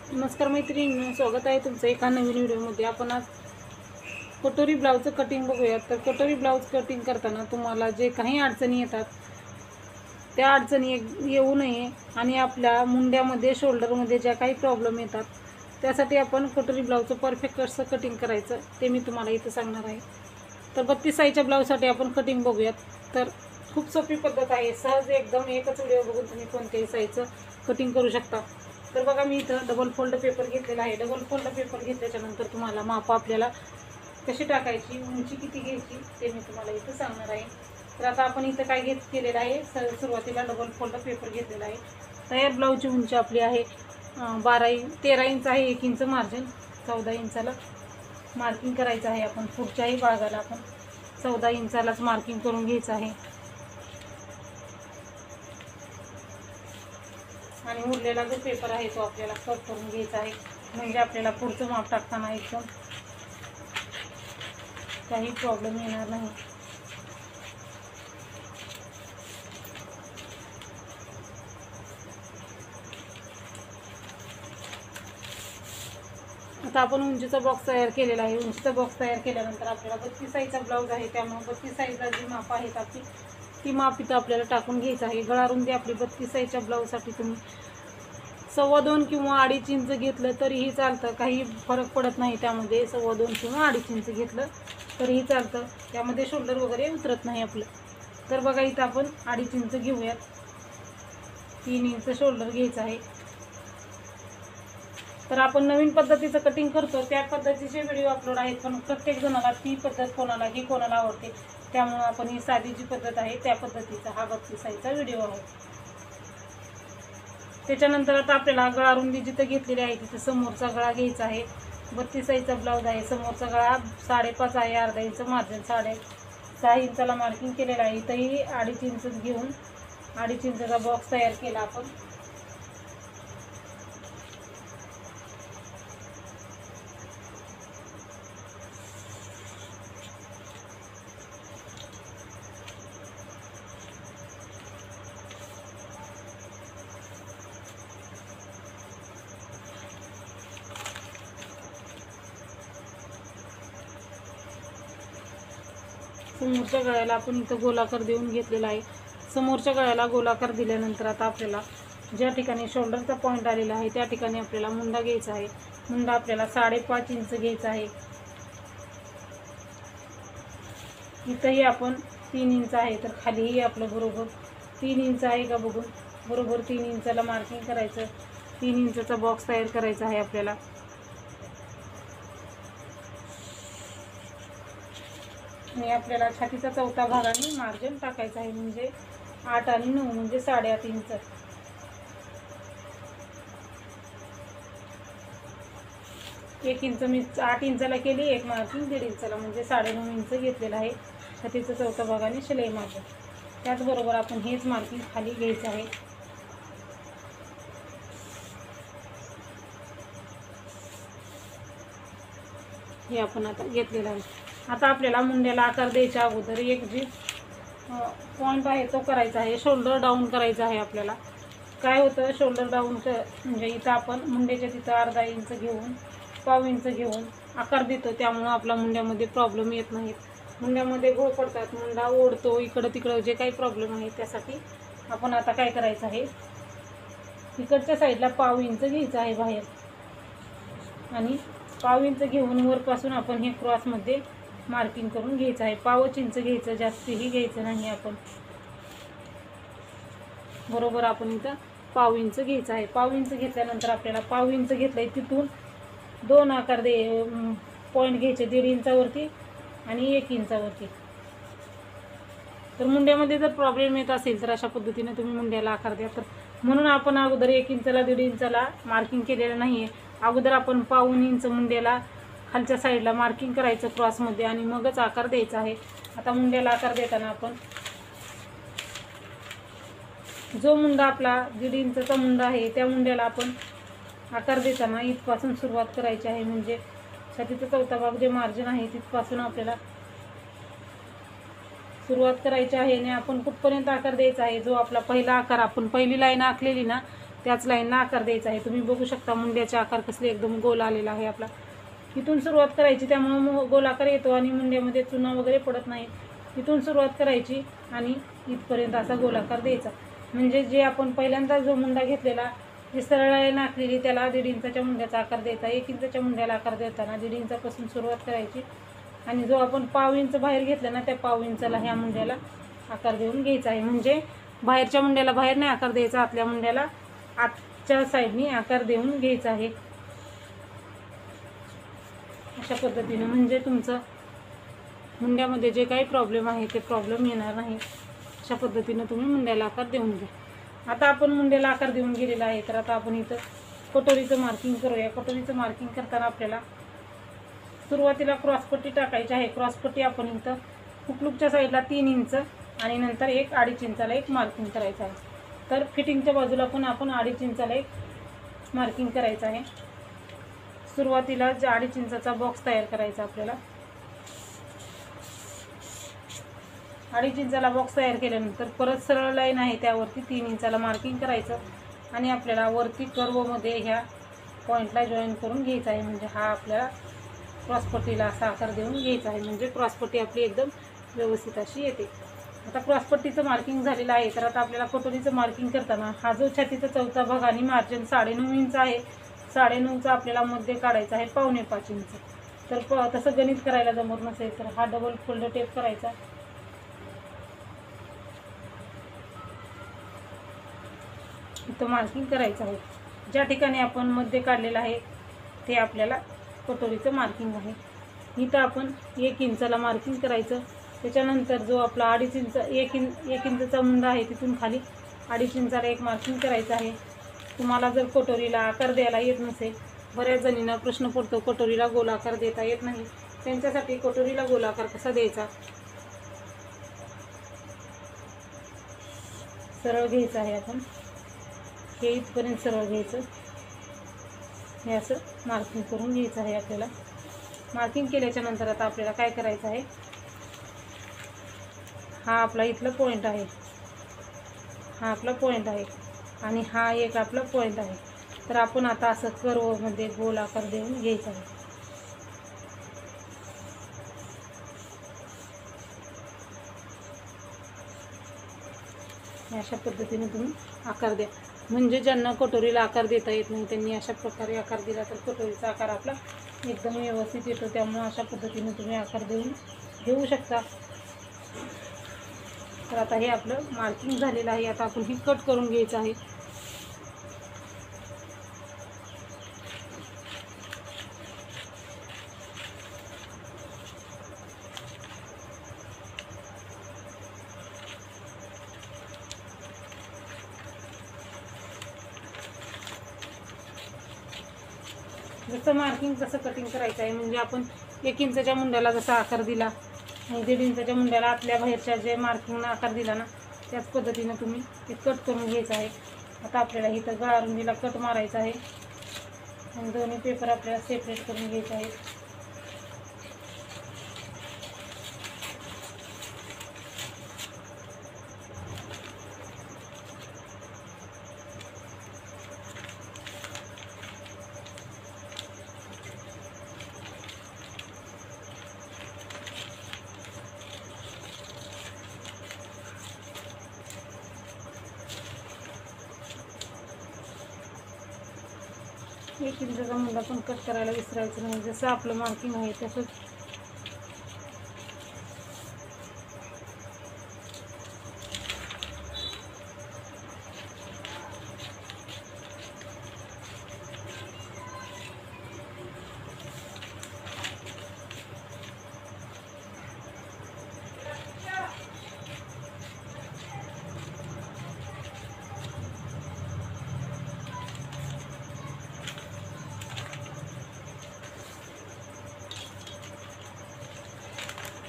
नमस्कार मैत्रिणींनो, स्वागत आहे तुमचं एका नवीन व्हिडिओमध्ये। आपण आज कटोरी ब्लाउजचं कटिंग बघूयात। तर कटोरी ब्लाउज कटिंग करताना तुम्हाला जे काही अडचणी येतात त्या अडचणी येऊ नये आणि आपल्या मुंड्यामध्ये शोल्डरमध्ये ज्या काही प्रॉब्लेम येतात त्यासाठी आपण कटोरी ब्लाउजचं परफेक्ट कसं कटिंग करायचं ते मी तुम्हाला इथं सांगणार आहे। तर 32 साईजच्या ब्लाउजसाठी आपण कटिंग बघूयात। तर खूप सोपी पद्धत आहे, सहज एकदम एकच व्हिडिओ बघून तुम्ही कोणत्याही साईजचं कटिंग करू शकता। तर बघा, मी इथं डबल फोल्ड पेपर घेतलेला आहे। डबल फोल्ड पेपर घेतल्याच्यानंतर तुम्हाला माप आपल्याला कशी टाकायची, उंची किती घ्यायची ते मी तुम्हाला इथं सांगणार आहे। तर आता आपण इथं काय केलेलं आहे, सुरुवातीला डबल फोल्ड पेपर घेतलेला आहे। तयार ब्लाऊजची उंची आपली आहे 13 इंच आहे। 1 इंच मार्जिन, 14 इंचाला मार्किंग करायचं आहे। आपण पुढच्याही भागाला आपण 14 इंचालाच मार्किंग करून घ्यायचं आहे आणि उरलेला जो पेपर आहे तो आपल्याला कट करून घ्यायचा आहे, म्हणजे आपल्याला पुढचं माप टाकताना एकदम काही प्रॉब्लेम येणार नाही। आता आपण उंचीचा बॉक्स तयार केलेला आहे। उंचीचा बॉक्स तयार केल्यानंतर आपल्याला 32 साईजचा ब्लाऊज आहे, त्यामुळे 32 साईजला जी माप आहेत आपली ती माप इथं आपल्याला टाकून घ्यायचं आहे। गळा रुंदी आपली 32 साईजच्या ब्लाऊजसाठी तुम्ही 2.25 किंवा 2.5 इंच घेतलं तरीही चालतं, काही फरक पडत नाही त्यामध्ये। 2.25 किंवा 2.5 इंच घेतलं तरीही चालतं, त्यामध्ये शोल्डर वगैरे उतरत नाही आपलं। तर बघा, इथं आपण 2.5 इंच घेऊयात, 3 इंच शोल्डर घ्यायचं आहे। तर आपण नवीन पद्धतीचं कटिंग करतो त्या पद्धतीचे व्हिडिओ अपलोड आहेत, पण प्रत्येक जणाला ती पद्धत कोणाला आवडते, त्यामुळे आपण ही साधी जी पद्धत आहे त्या पद्धतीचा हा 32 साईजचा व्हिडिओ आहे। त्याच्यानंतर आता आपल्याला गळा रुंदी जिथं घेतलेली आहे तिथं समोरचा गळा घ्यायचा आहे। 32 साईजचा ब्लाऊज आहे, समोरचा गळा 5.5 आहे, अर्धा इंच मार्जिन, 6.5 इंचाला मार्किंग केलेलं आहे। इथंही 2.5 इंच घेऊन 2.5 इंचाचा बॉक्स तयार केला आपण। समोरच्या गळ्याला आपण इथं गोलाकार देऊन घेतलेला आहे। समोरच्या गळ्याला गोलाकार दिल्यानंतर आता आपल्याला ज्या ठिकाणी शोल्डरचा पॉईंट आलेला आहे त्या ठिकाणी आपल्याला मुंडा घ्यायचा आहे। मुंडा आपल्याला 5.5 इंच घ्यायचा आहे। इथंही आपण 3 इंच आहे, तर खालीही आपलं बरोबर 3 इंच आहे का बघून बरोबर 3 इंचाला मार्किंग करायचं। 3 इंचाचा बॉक्स तयार करायचा आहे आपल्याला। आणि आपल्याला छातीचा चौथा भागाने मार्जिन टाकायचं आहे, म्हणजे 8 आणि 9 म्हणजे 8.5 इंच। 1 इंच मी 8 इंचाला केली, 1 मार्किंग 1.5 इंचाला म्हणजे 9.5 इंच घेतलेलं आहे। छातीचा चौथा भागाने शिलाई मार्जिन, त्याचबरोबर आपण हेच मार्किंग खाली घ्यायचं आहे। हे आपण आता घेतलेलं आहे। आता आपल्याला मुंड्याला आकार द्यायच्या अगोदर एक जी पॉईंट आहे तो करायचा आहे, शोल्डर डाऊन करायचा आहे आपल्याला। काय होतं, शोल्डर डाऊन म्हणजे इथं आपण मुंड्याच्या तिथं अर्धा इंच घेऊन 1.5 इंच घेऊन आकार देतो, त्यामुळं आपला मुंड्यामध्ये प्रॉब्लेम येत नाहीत। मुंड्यामध्ये घोळ पडतात, मुंडा ओढतो, इकडं तिकडं जे काही प्रॉब्लेम आहे त्यासाठी आपण आता काय करायचं आहे, इकडच्या साईडला 1.5 इंच घ्यायचं आहे बाहेर, आणि 1.5 इंच घेऊन वरपासून आपण हे क्रॉसमध्ये मार्किंग करून घ्यायचं आहे। 1.5 इंच घ्यायचं, जास्तीही घ्यायचं नाही आपण, बरोबर आपण इथं 1.5 इंच घ्यायचं आहे। 1.5 इंच घेतल्यानंतर आपल्याला 1.5 इंच घेतलंय तिथून 2 आकार पॉईंट घ्यायचे, 1.5 इंचावरती आणि 1 इंचावरती। तर मुंड्यामध्ये जर प्रॉब्लेम येत असेल तर अशा पद्धतीने तुम्ही मुंड्याला आकार द्या। तर म्हणून आपण अगोदर 1 इंचाला 1.5 इंचाला मार्किंग केलेलं नाही आहे, अगोदर आपण 1.5 इंच मुंड्याला खालच्या साईडला मार्किंग करायचं क्रॉसमध्ये आणि मगच आकार द्यायचा आहे। आता मुंड्याला आकार देताना आपण जो मुंडा आपला 1.5 इंचाचा मुंडा आहे त्या मुंड्याला आपण आकार देताना इथपासून सुरुवात करायची आहे, म्हणजे छातीचा चौथा भाग जे मार्जिन आहे तिथपासून आपल्याला सुरुवात करायची आहे। आणि आपण कुठपर्यंत आकार द्यायचा आहे, जो आपला पहिला आकार आपण पहिली लाईन आखलेली ना त्याच लाईनला आकार द्यायचा आहे। तुम्ही बघू शकता मुंड्याचा आकार कसले एकदम गोल आलेला आहे आपला। इथून सुरुवात करायची, त्यामुळे गोलाकार येतो आणि मुंड्यामध्ये चुना वगैरे पडत नाही। इथून सुरुवात करायची आणि इथपर्यंत असा गोलाकार द्यायचा। म्हणजे जे आपण पहिल्यांदा जो मुंडा घेतलेला, जी सरळ लाईन आखलेली, त्याला 1.5 इंचाच्या मुंड्याचा आकार द्यायचा। 1 इंचाच्या मुंड्याला आकार देताना 1.5 इंचापासून सुरुवात करायची आणि जो आपण पाव इंच बाहेर घेतला ना, त्या पाव इंचाला ह्या मुंड्याला आकार देऊन घ्यायचा आहे। म्हणजे बाहेरच्या मुंड्याला बाहेर नाही आकार द्यायचा, आतल्या मुंड्याला आतच्या साईडनी आकार देऊन घ्यायचा आहे अशा पद्धतीने। म्हणजे तुमचं मुंड्यामध्ये जे काही प्रॉब्लेम आहे ते प्रॉब्लेम येणार नाही। अशा पद्धतीने तुम्ही मुंड्याला आकार देऊन घ्या। आता आपण मुंड्याला आकार देऊन गेलेला आहे, तर आता आपण इथं कटोरीचं मार्किंग करूया। कटोरीचं मार्किंग करताना आपल्याला सुरुवातीला क्रॉसपट्टी टाकायची आहे। क्रॉसपट्टी आपण इथं हुकलूकच्या साईडला 3 इंच आणि नंतर 1.5 इंचाला एक मार्किंग करायचं आहे। तर फिटिंगच्या बाजूला पण आपण 2.5 इंचाला एक मार्किंग करायचं आहे। सुरुवातीला 2.5 इंचाचा बॉक्स तयार करायचा आपल्याला। 2.5 इंचाला बॉक्स तयार केल्यानंतर परत सरळ लाईन आहे त्यावरती 3 इंचाला मार्किंग करायचं आणि आपल्याला वरती कर्वमध्ये ह्या पॉईंटला जॉईन करून घ्यायचा आहे। म्हणजे हा आपल्याला क्रॉसपट्टीला असा आकार देऊन घ्यायचा आहे, म्हणजे क्रॉसपट्टी आपली एकदम व्यवस्थित अशी येते। आता क्रॉसपट्टीचं मार्किंग झालेलं आहे, तर आता आपल्याला कटोरीचं मार्किंग करताना हा जो छातीचा चौथा भाग आणि मार्जिन 9.5 इंच आहे, 9.5चा आपल्याला मध्ये काढायचा आहे 5.25 इंच। तर तसं गणित करायला जमत नसेल तर हा डबल फोल्ड टेप करायचा, इथं मार्किंग करायचं आहे। ज्या ठिकाणी आपण मध्ये काढलेलं आहे ते आपल्याला कटोरीचं मार्किंग आहे। इथं आपण 1 इंचाला मार्किंग करायचं। त्याच्यानंतर जो आपला 2.5 इंच 1 इंचचा मुंडा आहे तिथून खाली 2.5 इंचाला एक मार्किंग करायचं आहे। तुम्हाला जर कटोरीला आकार द्यायला येत नसेल, बऱ्याच जणींना प्रश्न पडतो कटोरीला गोलाकार देता येत नाही, त्यांच्यासाठी कटोरीला गोलाकार कसा द्यायचा, सरळ घ्यायचं आहे। आपण हे इथपर्यंत सरळ घ्यायचं, हे असं मार्किंग करून घ्यायचं आहे आपल्याला। मार्किंग केल्याच्या नंतर आता आपल्याला काय करायचं आहे, हा आपला इथला पॉईंट आहे, हा आपला पॉईंट आहे आणि हा एक आपला पॉईंट आहे। तर आपण आता असं कर्वमध्ये गोल आकार देऊन घ्यायचा आहे। अशा पद्धतीने तुम्ही आकार द्या। म्हणजे ज्यांना कटोरीला आकार देता येत नाही त्यांनी अशा प्रकारे आकार दिला तर कटोरीचा आकार आपला एकदम व्यवस्थित येतो। त्यामुळे अशा पद्धतीने तुम्ही आकार देऊन घेऊ शकता। तर आता हे आपलं मार्किंग झालेलं आहे, आता आपण हे कट करून घ्यायचं आहे। जसं मार्किंग तसं कटिंग करायचं आहे। म्हणजे आपण 1 इंचाच्या मुंड्याला जसा आकार दिला आणि 1.5 इंचाच्या मुंड्याला आतल्या बाहेरच्या जे मार्किंगला आकार दिला ना, त्याच पद्धतीने तुम्ही ते कट करून घ्यायचं आहे। आता आपल्याला इथं गळारुंदीला कट मारायचा आहे आणि दोन्ही पेपर आपल्याला सेपरेट करून घ्यायचे आहेत। एक इंचाचा मुंडा पण कट करायला विसरायचं नाही, जसं आपलं मार्किंग आहे तसंच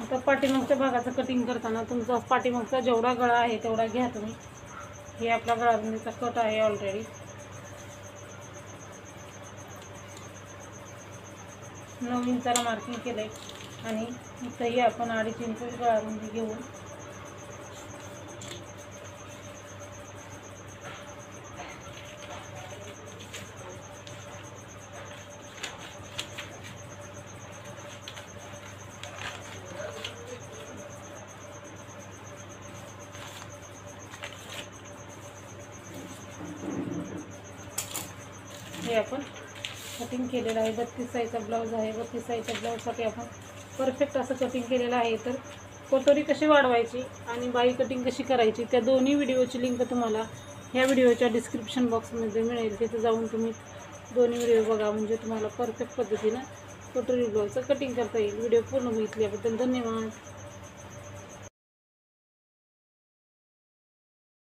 आता पाठीमागच्या भागाचं कटिंग करताना तुमचा पाठीमागचा जेवढा गळा आहे तेवढा घ्या तुम्ही। हे आपला गळारुंदीचा कट आहे ऑलरेडी। 9 इंचाला मार्किंग केलंय आणि इथंही आपण 2.5 इंच गळारुंदी घेऊन आपण कटिंग केलेलं आहे. 32 साईजचा ब्लाऊज आहे. 32 साईजच्या ब्लाऊजसाठी आपण परफेक्ट असं कटिंग केलेलं आहे. तर कटोरी कशी वाढवायची आणि बाई कटिंग कशी करायची त्या दोन्ही व्हिडिओची लिंक तुम्हाला ह्या व्हिडिओच्या डिस्क्रिप्शन बॉक्समध्ये मिळेल. तिथे जाऊन तुम्ही दोन्ही व्हिडिओ बघा, म्हणजे तुम्हाला परफेक्ट पद्धतीनं कटोरी ब्लाऊजचं कटिंग करता येईल. व्हिडिओ पूर्ण बघितल्याबद्दल धन्यवाद.